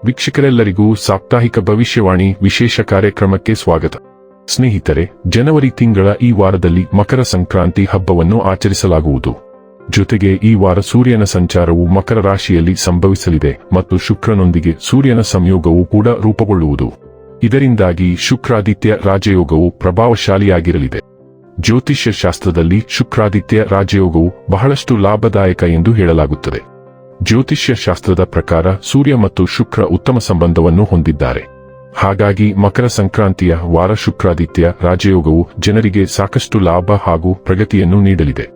ವೀಕ್ಷಕರೆಲ್ಲರಿಗೂ ಸಾಪ್ತಾಹಿಕ ಭವಿಷ್ಯವಾಣಿ ವಿಶೇಷ ಕಾರ್ಯಕ್ರಮಕ್ಕೆ ಸ್ವಾಗತ. ಸ್ನೇಹಿತರೆ, ಜನವರಿ ತಿಂಗಳ ಈ ವಾರದಲ್ಲಿ ಮಕರ ಸಂಕ್ರಾಂತಿ ಹಬ್ಬವನ್ನು ಆಚರಿಸಲಾಗುವುದು. ಜೊತೆಗೆ ಈ ವಾರ ಸೂರ್ಯನ ಸಂಚಾರವು ಮಕರ ರಾಶಿಯಲ್ಲಿ ಸಂಭವಿಸಲಿದೆ ಮತ್ತು ಶುಕ್ರನೊಂದಿಗೆ ಸೂರ್ಯನ ಸಂಯೋಗವು ಕೂಡ ರೂಪುಗೊಳ್ಳುವುದು. ಇದರಿಂದಾಗಿ ಶುಕ್ರಾದಿತ್ಯ ರಾಜಯೋಗವು ಪ್ರಭಾವಶಾಲಿಯಾಗಿರಲಿದೆ. ಜ್ಯೋತಿಷ್ಯ ಶಾಸ್ತ್ರದಲ್ಲಿ ಶುಕ್ರಾದಿತ್ಯ ರಾಜಯೋಗವು ಬಹಳಷ್ಟು ಲಾಭದಾಯಕ ಎಂದು ಹೇಳಲಾಗುತ್ತದೆ. ಜ್ಯೋತಿಷ್ಯ ಶಾಸ್ತ್ರದ ಪ್ರಕಾರ ಸೂರ್ಯ ಮತ್ತು ಶುಕ್ರ ಉತ್ತಮ ಸಂಬಂಧವನ್ನು ಹೊಂದಿದ್ದಾರೆ. ಹಾಗಾಗಿ ಮಕರ ಸಂಕ್ರಾಂತಿಯ ವಾರ ಶುಕ್ರಾದಿತ್ಯ ರಾಜಯೋಗವು ಜನರಿಗೆ ಸಾಕಷ್ಟು ಲಾಭ ಹಾಗೂ ಪ್ರಗತಿಯನ್ನು ನೀಡಲಿದೆ.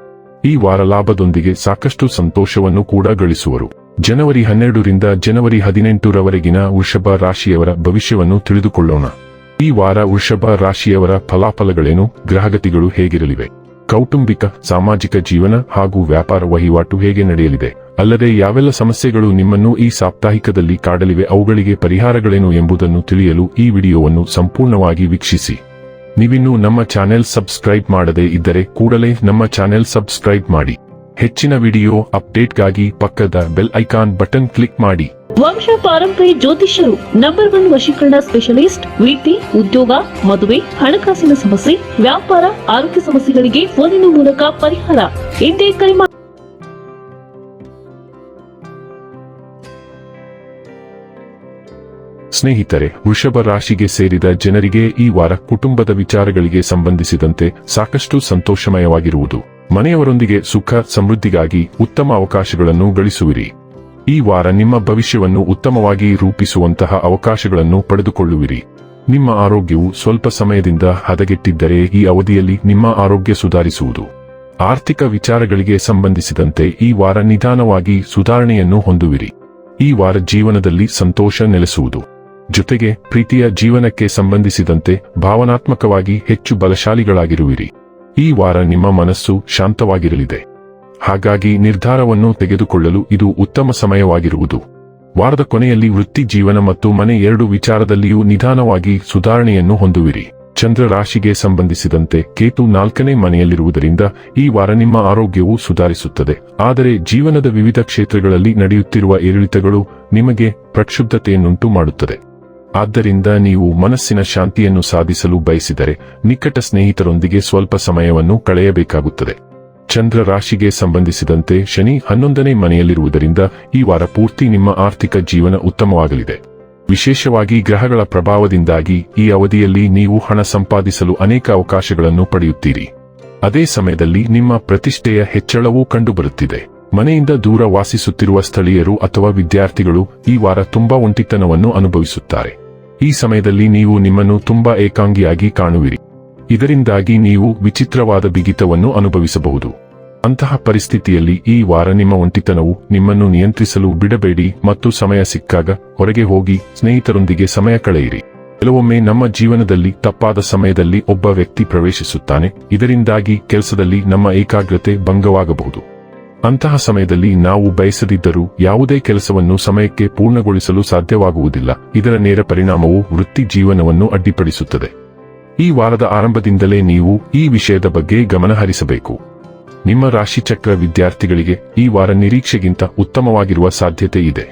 ಈ ವಾರ ಲಾಭದೊಂದಿಗೆ ಸಾಕಷ್ಟು ಸಂತೋಷವನ್ನು ಕೂಡ ಗಳಿಸುವರು. ಜನವರಿ 12ರಿಂದ ಜನವರಿ 18ರವರೆಗಿನ ವೃಷಭ ರಾಶಿಯವರ ಭವಿಷ್ಯವನ್ನು ತಿಳಿದುಕೊಳ್ಳೋಣ. ಈ ವಾರ ವೃಷಭ ರಾಶಿಯವರ ಫಲಾಫಲಗಳೇನು, ಗ್ರಹಗತಿಗಳು ಹೇಗಿರಲಿವೆ, ಕೌಟುಂಬಿಕ ಸಾಮಾಜಿಕ ಜೀವನ ಹಾಗೂ ವ್ಯಾಪಾರ ವಹಿವಾಟು ಹೇಗೆ ನಡೆಯಲಿದೆ, ಅಲ್ಲದೆ ಯಾವೆಲ್ಲ ಸಮಸ್ಯೆಗಳು ನಿಮ್ಮನ್ನು ಈ ಸಾಪ್ತಾಹಿಕದಲ್ಲಿ ಕಾಡಲಿವೆ, ಅವುಗಳಿಗೆ ಪರಿಹಾರಗಳೇನು ಎಂಬುದನ್ನು ತಿಳಿಯಲು ಈ ವಿಡಿಯೋವನ್ನು ಸಂಪೂರ್ಣವಾಗಿ ವೀಕ್ಷಿಸಿ. ನೀವಿನ್ನೂ ನಮ್ಮ ಚಾನೆಲ್ ಸಬ್ಸ್ಕ್ರೈಬ್ ಮಾಡದೇ ಇದ್ದರೆ ಕೂಡಲೇ ನಮ್ಮ ಚಾನೆಲ್ ಸಬ್ಸ್ಕ್ರೈಬ್ ಮಾಡಿ. ಹೆಚ್ಚಿನ ವಿಡಿಯೋ ಅಪ್ಡೇಟ್ಗಾಗಿ ಪಕ್ಕದ ಬೆಲ್ ಐಕಾನ್ ಬಟನ್ ಕ್ಲಿಕ್ ಮಾಡಿ. ವಂಶ ಪಾರಂಪರ್ಯ ಜ್ಯೋತಿಷ್ಯರು ನಂಬರ್ 1 ವಶೀಕರಣ ಸ್ಪೆಷಲಿಸ್ಟ್. ವೃತ್ತಿ, ಉದ್ಯೋಗ, ಮದುವೆ, ಹಣಕಾಸಿನ ಸಮಸ್ಯೆ, ವ್ಯಾಪಾರ, ಆರೋಗ್ಯ ಸಮಸ್ಯೆಗಳಿಗೆ ಫೋನಿನ ಮೂಲಕ ಪರಿಹಾರ. ಇಂದೇ ಕರೆ ಮಾಡಿ. ಸ್ನೇಹಿತರೆ, ವೃಷಭ ರಾಶಿಗೆ ಸೇರಿದ ಜನರಿಗೆ ಈ ವಾರ ಕುಟುಂಬದ ವಿಚಾರಗಳಿಗೆ ಸಂಬಂಧಿಸಿದಂತೆ ಸಾಕಷ್ಟು ಸಂತೋಷಮಯವಾಗಿರುವುದು. ಮನೆಯವರೊಂದಿಗೆ ಸುಖ ಸಮೃದ್ಧಿಗಾಗಿ ಉತ್ತಮ ಅವಕಾಶಗಳನ್ನು ಗಳಿಸುವಿರಿ. ಈ ವಾರ ನಿಮ್ಮ ಭವಿಷ್ಯವನ್ನು ಉತ್ತಮವಾಗಿ ರೂಪಿಸುವಂತಹ ಅವಕಾಶಗಳನ್ನು ಪಡೆದುಕೊಳ್ಳುವಿರಿ. ನಿಮ್ಮ ಆರೋಗ್ಯವು ಸ್ವಲ್ಪ ಸಮಯದಿಂದ ಹದಗೆಟ್ಟಿದ್ದರೆ ಈ ಅವಧಿಯಲ್ಲಿ ನಿಮ್ಮ ಆರೋಗ್ಯ ಸುಧಾರಿಸುವುದು. ಆರ್ಥಿಕ ವಿಚಾರಗಳಿಗೆ ಸಂಬಂಧಿಸಿದಂತೆ ಈ ವಾರ ನಿಧಾನವಾಗಿ ಸುಧಾರಣೆಯನ್ನು ಹೊಂದುವಿರಿ. ಈ ವಾರ ಜೀವನದಲ್ಲಿ ಸಂತೋಷ ನೆಲೆಸುವುದು. ಜೊತೆಗೆ ಪ್ರೀತಿಯ ಜೀವನಕ್ಕೆ ಸಂಬಂಧಿಸಿದಂತೆ ಭಾವನಾತ್ಮಕವಾಗಿ ಹೆಚ್ಚು ಬಲಶಾಲಿಗಳಾಗಿರುವಿರಿ. ಈ ವಾರ ನಿಮ್ಮ ಮನಸ್ಸು ಶಾಂತವಾಗಿರಲಿದೆ. ಹಾಗಾಗಿ ನಿರ್ಧಾರವನ್ನು ತೆಗೆದುಕೊಳ್ಳಲು ಇದು ಉತ್ತಮ ಸಮಯವಾಗಿರುವುದು. ವಾರದ ಕೊನೆಯಲ್ಲಿ ವೃತ್ತಿ ಜೀವನ ಮತ್ತು ಮನೆ ಎರಡು ವಿಚಾರದಲ್ಲಿಯೂ ನಿಧಾನವಾಗಿ ಸುಧಾರಣೆಯನ್ನು ಹೊಂದುವಿರಿ. ಚಂದ್ರ ರಾಶಿಗೆ ಸಂಬಂಧಿಸಿದಂತೆ ಕೇತು 4ನೇ ಮನೆಯಲ್ಲಿರುವುದರಿಂದ ಈ ವಾರ ನಿಮ್ಮ ಆರೋಗ್ಯವು ಸುಧಾರಿಸುತ್ತದೆ. ಆದರೆ ಜೀವನದ ವಿವಿಧ ಕ್ಷೇತ್ರಗಳಲ್ಲಿ ನಡೆಯುತ್ತಿರುವ ಏರಿಳಿತಗಳು ನಿಮಗೆ ಪ್ರಕ್ಷುಬ್ಧತೆಯನ್ನುಂಟು ಮಾಡುತ್ತದೆ. ಆದ್ದರಿಂದ ನೀವು ಮನಸ್ಸಿನ ಶಾಂತಿಯನ್ನು ಸಾಧಿಸಲು ಬಯಸಿದರೆ ನಿಕಟ ಸ್ನೇಹಿತರೊಂದಿಗೆ ಸ್ವಲ್ಪ ಸಮಯವನ್ನು ಕಳೆಯಬೇಕಾಗುತ್ತದೆ. ಚಂದ್ರ ರಾಶಿಗೆ ಸಂಬಂಧಿಸಿದಂತೆ ಶನಿ 11ನೇ ಮನೆಯಲ್ಲಿರುವುದರಿಂದ ಈ ವಾರ ಪೂರ್ತಿ ನಿಮ್ಮ ಆರ್ಥಿಕ ಜೀವನ ಉತ್ತಮವಾಗಲಿದೆ. ವಿಶೇಷವಾಗಿ ಗ್ರಹಗಳ ಪ್ರಭಾವದಿಂದಾಗಿ ಈ ಅವಧಿಯಲ್ಲಿ ನೀವು ಹಣ ಸಂಪಾದಿಸಲು ಅನೇಕ ಅವಕಾಶಗಳನ್ನು ಪಡೆಯುತ್ತೀರಿ. ಅದೇ ಸಮಯದಲ್ಲಿ ನಿಮ್ಮ ಪ್ರತಿಷ್ಠೆಯ ಹೆಚ್ಚಳವೂ ಕಂಡುಬರುತ್ತಿದೆ. ಮನೆಯಿಂದ ದೂರ ವಾಸಿಸುತ್ತಿರುವ ಸ್ಥಳೀಯರು ಅಥವಾ ವಿದ್ಯಾರ್ಥಿಗಳು ಈ ವಾರ ತುಂಬಾ ಒಂಟಿತನವನ್ನು ಅನುಭವಿಸುತ್ತಾರೆ. ಈ ಸಮಯದಲ್ಲಿ ನೀವು ನಿಮ್ಮನ್ನು ತುಂಬಾ ಏಕಾಂಗಿಯಾಗಿ ಕಾಣುವಿರಿ. ಇದರಿಂದಾಗಿ ನೀವು ವಿಚಿತ್ರವಾದ ಬಿಗಿತವನ್ನು ಅನುಭವಿಸಬಹುದು. ಅಂತಹ ಪರಿಸ್ಥಿತಿಯಲ್ಲಿ ಈ ವಾರ ನಿಮ್ಮ ಒಂಟಿತನವು ನಿಮ್ಮನ್ನು ನಿಯಂತ್ರಿಸಲು ಬಿಡಬೇಡಿ ಮತ್ತು ಸಮಯ ಸಿಕ್ಕಾಗ ಹೊರಗೆ ಹೋಗಿ ಸ್ನೇಹಿತರೊಂದಿಗೆ ಸಮಯ ಕಳೆಯಿರಿ. ಕೆಲವೊಮ್ಮೆ ನಮ್ಮ ಜೀವನದಲ್ಲಿ ತಪ್ಪಾದ ಸಮಯದಲ್ಲಿ ಒಬ್ಬ ವ್ಯಕ್ತಿ ಪ್ರವೇಶಿಸುತ್ತಾನೆ. ಇದರಿಂದಾಗಿ ಕೆಲಸದಲ್ಲಿ ನಮ್ಮ ಏಕಾಗ್ರತೆ ಭಂಗವಾಗಬಹುದು. ಅಂತಹ ಸಮಯದಲ್ಲಿ ನಾವು ಬಯಸದಿದ್ದರೂ ಯಾವುದೇ ಕೆಲಸವನ್ನು ಸಮಯಕ್ಕೆ ಪೂರ್ಣಗೊಳಿಸಲು ಸಾಧ್ಯವಾಗುವುದಿಲ್ಲ. ಇದರ ನೇರ ಪರಿಣಾಮವು ವೃತ್ತಿ ಜೀವನವನ್ನು ಅಡ್ಡಿಪಡಿಸುತ್ತದೆ. ಈ ವಾರದ ಆರಂಭದಿಂದಲೇ ನೀವು ಈ ವಿಷಯದ ಬಗ್ಗೆ ಗಮನ ಹರಿಸಬೇಕು. ನಿಮ್ಮ ರಾಶಿಚಕ್ರ ವಿದ್ಯಾರ್ಥಿಗಳಿಗೆ ಈ ವಾರ ನಿರೀಕ್ಷೆಗಿಂತ ಉತ್ತಮವಾಗಿರುವ ಸಾಧ್ಯತೆ ಇದೆ.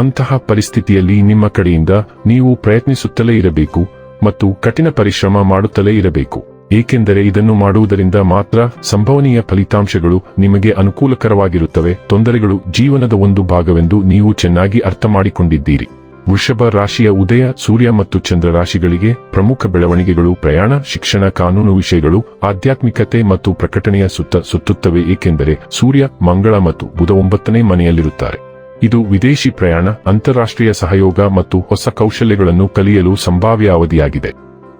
ಅಂತಹ ಪರಿಸ್ಥಿತಿಯಲ್ಲಿ ನಿಮ್ಮ ಕಡೆಯಿಂದ ನೀವು ಪ್ರಯತ್ನಿಸುತ್ತಲೇ ಇರಬೇಕು ಮತ್ತು ಕಠಿಣ ಪರಿಶ್ರಮ ಮಾಡುತ್ತಲೇ ಇರಬೇಕು. ಏಕೆಂದರೆ ಇದನ್ನು ಮಾಡುವುದರಿಂದ ಮಾತ್ರ ಸಂಭವನೀಯ ಫಲಿತಾಂಶಗಳು ನಿಮಗೆ ಅನುಕೂಲಕರವಾಗಿರುತ್ತವೆ. ತೊಂದರೆಗಳು ಜೀವನದ ಒಂದು ಭಾಗವೆಂದು ನೀವು ಚೆನ್ನಾಗಿ ಅರ್ಥ ಮಾಡಿಕೊಂಡಿದ್ದೀರಿ. ವೃಷಭ ರಾಶಿಯ ಉದಯ, ಸೂರ್ಯ ಮತ್ತು ಚಂದ್ರ ರಾಶಿಗಳಿಗೆ ಪ್ರಮುಖ ಬೆಳವಣಿಗೆಗಳು ಪ್ರಯಾಣ, ಶಿಕ್ಷಣ, ಕಾನೂನು ವಿಷಯಗಳು, ಆಧ್ಯಾತ್ಮಿಕತೆ ಮತ್ತು ಪ್ರಕಟಣೆಯ ಸುತ್ತುತ್ತವೆ. ಏಕೆಂದರೆ ಸೂರ್ಯ, ಮಂಗಳ ಮತ್ತು ಬುಧ 9ನೇ ಮನೆಯಲ್ಲಿರುತ್ತಾರೆ. ಇದು ವಿದೇಶಿ ಪ್ರಯಾಣ, ಅಂತಾರಾಷ್ಟ್ರೀಯ ಸಹಯೋಗ ಮತ್ತು ಹೊಸ ಕೌಶಲ್ಯಗಳನ್ನು ಕಲಿಯಲು ಸಂಭಾವ್ಯ ಅವಧಿಯಾಗಿದೆ.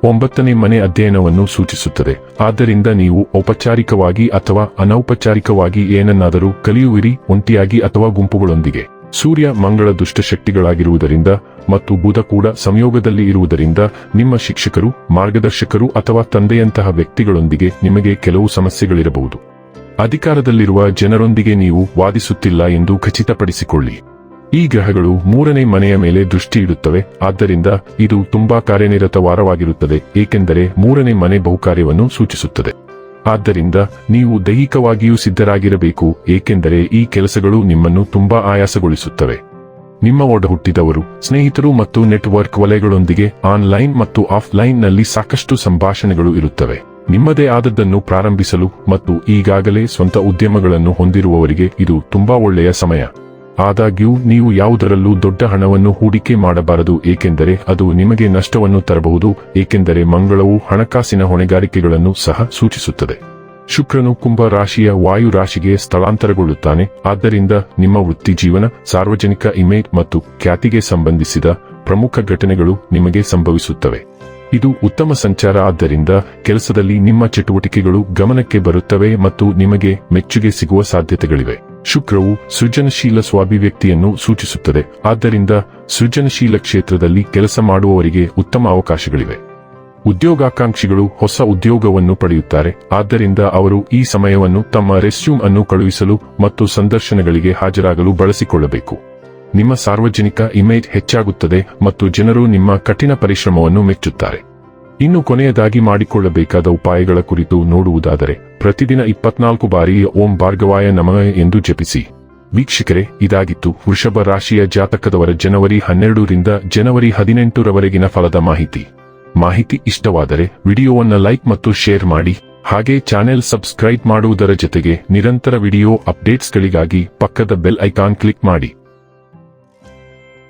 9ನೇ ಮನೆ ಅಧ್ಯಯನವನ್ನು ಸೂಚಿಸುತ್ತದೆ. ಆದ್ದರಿಂದ ನೀವು ಔಪಚಾರಿಕವಾಗಿ ಅಥವಾ ಅನೌಪಚಾರಿಕವಾಗಿ ಏನನ್ನಾದರೂ ಕಲಿಯುವಿರಿ, ಒಂಟಿಯಾಗಿ ಅಥವಾ ಗುಂಪುಗಳೊಂದಿಗೆ. ಸೂರ್ಯ, ಮಂಗಳ ದುಷ್ಟಶಕ್ತಿಗಳಾಗಿರುವುದರಿಂದ ಮತ್ತು ಬುಧ ಕೂಡ ಸಂಯೋಗದಲ್ಲಿ ಇರುವುದರಿಂದ ನಿಮ್ಮ ಶಿಕ್ಷಕರು, ಮಾರ್ಗದರ್ಶಕರು ಅಥವಾ ತಂದೆಯಂತಹ ವ್ಯಕ್ತಿಗಳೊಂದಿಗೆ ನಿಮಗೆ ಕೆಲವು ಸಮಸ್ಯೆಗಳಿರಬಹುದು. ಅಧಿಕಾರದಲ್ಲಿರುವ ಜನರೊಂದಿಗೆ ನೀವು ವಾದಿಸುತ್ತಿಲ್ಲ ಎಂದು ಖಚಿತಪಡಿಸಿಕೊಳ್ಳಿ. ಈ ಗ್ರಹಗಳು 3ನೇ ಮನೆಯ ಮೇಲೆ ದೃಷ್ಟಿ ಇಡುತ್ತವೆ. ಆದ್ದರಿಂದ ಇದು ತುಂಬಾ ಕಾರ್ಯನಿರತ ವಾರವಾಗಿರುತ್ತದೆ, ಏಕೆಂದರೆ 3ನೇ ಮನೆ ಬಹುಕಾರ್ಯವನ್ನು ಸೂಚಿಸುತ್ತದೆ. ಆದ್ದರಿಂದ ನೀವು ದೈಹಿಕವಾಗಿಯೂ ಸಿದ್ಧರಾಗಿರಬೇಕು, ಏಕೆಂದರೆ ಈ ಕೆಲಸಗಳು ನಿಮ್ಮನ್ನು ತುಂಬಾ ಆಯಾಸಗೊಳಿಸುತ್ತವೆ. ನಿಮ್ಮ ಒಡಹುಟ್ಟಿದವರು, ಸ್ನೇಹಿತರು ಮತ್ತು ನೆಟ್ವರ್ಕ್ ವಲಯಗಳೊಂದಿಗೆ ಆನ್ಲೈನ್ ಮತ್ತು ಆಫ್ಲೈನ್ನಲ್ಲಿ ಸಾಕಷ್ಟು ಸಂಭಾಷಣೆಗಳು ಇರುತ್ತವೆ. ನಿಮ್ಮದೇ ಆದದ್ದನ್ನು ಪ್ರಾರಂಭಿಸಲು ಮತ್ತು ಈಗಾಗಲೇ ಸ್ವಂತ ಉದ್ಯಮಗಳನ್ನು ಹೊಂದಿರುವವರಿಗೆ ಇದು ತುಂಬಾ ಒಳ್ಳೆಯ ಸಮಯ. ಆದಾಗ್ಯೂ ನೀವು ಯಾವುದರಲ್ಲೂ ದೊಡ್ಡ ಹಣವನ್ನು ಹೂಡಿಕೆ ಮಾಡಬಾರದು, ಏಕೆಂದರೆ ಅದು ನಿಮಗೆ ನಷ್ಟವನ್ನು ತರಬಹುದು, ಏಕೆಂದರೆ ಮಂಗಳವು ಹಣಕಾಸಿನ ಹೊಣೆಗಾರಿಕೆಗಳನ್ನು ಸಹ ಸೂಚಿಸುತ್ತದೆ. ಶುಕ್ರನು ಕುಂಭ ರಾಶಿಯ ವಾಯು ರಾಶಿಗೆ ಸ್ಥಳಾಂತರಗೊಳ್ಳುತ್ತಾನೆ. ಆದ್ದರಿಂದ ನಿಮ್ಮ ವೃತ್ತಿ ಜೀವನ, ಸಾರ್ವಜನಿಕ ಇಮೇಜ್ ಮತ್ತು ಖ್ಯಾತಿಗೆ ಸಂಬಂಧಿಸಿದ ಪ್ರಮುಖ ಘಟನೆಗಳು ನಿಮಗೆ ಸಂಭವಿಸುತ್ತವೆ. ಇದು ಉತ್ತಮ ಸಂಚಾರ, ಆದ್ದರಿಂದ ಕೆಲಸದಲ್ಲಿ ನಿಮ್ಮ ಚಟುವಟಿಕೆಗಳು ಗಮನಕ್ಕೆ ಬರುತ್ತವೆ ಮತ್ತು ನಿಮಗೆ ಮೆಚ್ಚುಗೆ ಸಿಗುವ ಸಾಧ್ಯತೆಗಳಿವೆ. ಶುಕ್ರವು ಸೃಜನಶೀಲ ಸ್ವಾಭಿವ್ಯಕ್ತಿಯನ್ನು ಸೂಚಿಸುತ್ತದೆ, ಆದ್ದರಿಂದ ಸೃಜನಶೀಲ ಕ್ಷೇತ್ರದಲ್ಲಿ ಕೆಲಸ ಮಾಡುವವರಿಗೆ ಉತ್ತಮ ಅವಕಾಶಗಳಿವೆ. ಉದ್ಯೋಗಾಕಾಂಕ್ಷಿಗಳು ಹೊಸ ಉದ್ಯೋಗವನ್ನು ಪಡೆಯುತ್ತಾರೆ, ಆದ್ದರಿಂದ ಅವರು ಈ ಸಮಯವನ್ನು ತಮ್ಮ ರೆಸ್ಯೂಮ್ ಅನ್ನು ಕಳುಹಿಸಲು ಮತ್ತು ಸಂದರ್ಶನಗಳಿಗೆ ಹಾಜರಾಗಲು ಬಳಸಿಕೊಳ್ಳಬೇಕು. ನಿಮ್ಮ ಸಾರ್ವಜನಿಕ ಇಮೇಜ್ ಹೆಚ್ಚಾಗುತ್ತದೆ ಮತ್ತು ಜನರು ನಿಮ್ಮ ಕಠಿಣ ಪರಿಶ್ರಮವನ್ನು ಮೆಚ್ಚುತ್ತಾರೆ. ಇನ್ನು ಕೊನೆಯದಾಗಿ ಮಾಡಿಕೊಳ್ಳಬೇಕಾದ ಉಪಾಯಗಳ ಕುರಿತು ನೋಡುವುದಾದರೆ, ಪ್ರತಿದಿನ 24 ಬಾರಿ ಓಂ ಭಾರ್ಗವಾಯ ನಮಃ ಎಂದು ಜಪಿಸಿ. ವೀಕ್ಷಕರೇ, ಇದಾಗಿತ್ತು ವೃಷಭ ರಾಶಿಯ ಜಾತಕದವರ ಜನವರಿ 12 ರಿಂದ ಜನವರಿ 18 ರವರೆಗಿನ ಫಲದ ಮಾಹಿತಿ ಇಷ್ಟವಾದರೆ ವಿಡಿಯೋವನ್ನು ಲೈಕ್ ಮತ್ತು ಶೇರ್ ಮಾಡಿ. ಹಾಗೆ ಚಾನೆಲ್ ಸಬ್ಸ್ಕ್ರೈಬ್ ಮಾಡುವುದರ ಜೊತೆಗೆ ನಿರಂತರ ವಿಡಿಯೋ ಅಪ್ಡೇಟ್ಸ್ಗಳಿಗಾಗಿ ಪಕ್ಕದ ಬೆಲ್ ಐಕಾನ್ ಕ್ಲಿಕ್ ಮಾಡಿ.